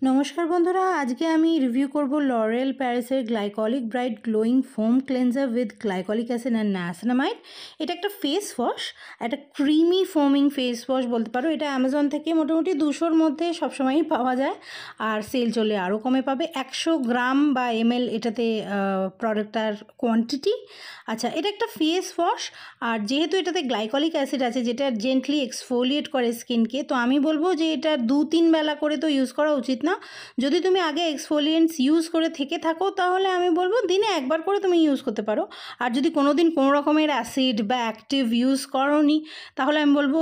নমস্কার বন্ধুরা, আজকে আমি রিভিউ করব লরেল প্যারিসের glycolic bright glowing foam cleanser with glycolic acid and niacinamide. এটা একটা ফেস ওয়াশ, একটা ক্রিমি ফোমিং ফেস ওয়াশ বলতে পারো। এটা অ্যামাজন থেকে মোটামুটি 200-র মধ্যে সবসময়ই পাওয়া যায়, আর সেল চলে আরও কমে পাবে। 100 গ্রাম বা ml এটাতে প্রোডাক্টটার কোয়ান্টিটি। আচ্ছা, এটা একটা ফেস ওয়াশ, আর যেহেতু এটাতে গ্লাইকলিক অ্যাসিড আছে যেটা জেন্টলি এক্সফোলিয়েট করে স্কিনকে, তো আমি বলবো যে এটা 2-3 বেলা করে তো ইউজ করা উচিত না। যদি তুমি আগে এক্সফোলিয়েন্টস ইউজ করে থেকে থাকো তাহলে আমি বলবো দিনে একবার করে তুমি ইউজ করতে পারো। আর যদি কোনো দিন কোনো রকমের অ্যাসিড বা অ্যাক্টিভ ইউজ করোনি তাহলে আমি বলবো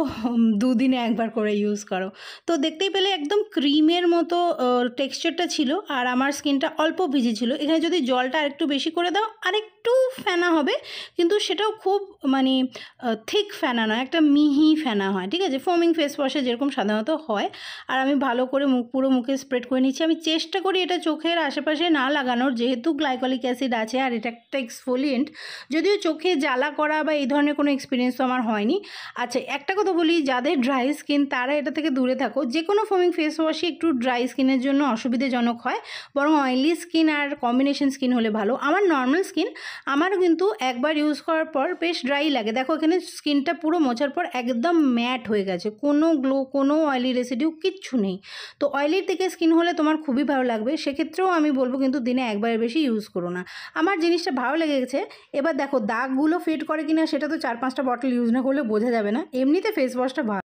2 দিনে একবার করে ইউজ করো। তো দেখতেই পেলে একদম ক্রিমের মতো টেক্সচারটা ছিল, আর আমার স্কিনটা অল্প ভিজে ছিল। এখানে যদি জলটা আরেকটু বেশি করে দাও আরেকটু ফেনা হবে, কিন্তু সেটাও খুব মানে থিক ফেনা নয়, একটা মিহি ফেনা হয়, ঠিক আছে, ফোমিং ফেস ওয়াশে যেরকম সাধারণত হয়। আর আমি ভালো করে পুরো মুখে স্প্রেড করে নিচ্ছি। আমি চেষ্টা করি এটা চোখের আশেপাশে না লাগানোর, যেহেতু গ্লাইকলিক অ্যাসিড আছে আর এটা একটা এক্সফোলিয়েন্ট। যদিও চোখে জ্বালা করা বা এই ধরনের কোনো এক্সপিরিয়েন্স তো আমার হয়নি। আচ্ছা, একটা কথা বলি, যাদের ড্রাই স্কিন তারা এটা থেকে দূরে থাকো। যে কোনো ফোমিং ফেস ওয়াশই একটু ড্রাই স্কিনের জন্য অসুবিধাজনক হয়, বরং অয়েলি স্কিন আর কম্বিনেশন স্কিন হলে ভালো। আমার নর্মাল স্কিন, আমারও কিন্তু একবার ইউজ করার পর বেশ ড্রাই লাগে। দেখো এখানে স্কিনটা পুরো মোছার পর একদম ম্যাট হয়ে গেছে, কোনো গ্লো, কোনো অয়েলি রেসিডিউ কিচ্ছু নেই। তো অয়েলির থেকে স্কিন হলে তোমার খুবই ভালো লাগবে, সেক্ষেত্রেও আমি বলবো কিন্তু দিনে একবারের বেশি ইউজ করো না। আমার জিনিসটা ভালো লেগে গেছে। এবার দেখো দাগগুলো ফেড করে কিনা সেটা তো 4-5টা বটল ইউজ না করলে বোঝা যাবে না, এমনিতে ফেস ওয়াশটা ভালো।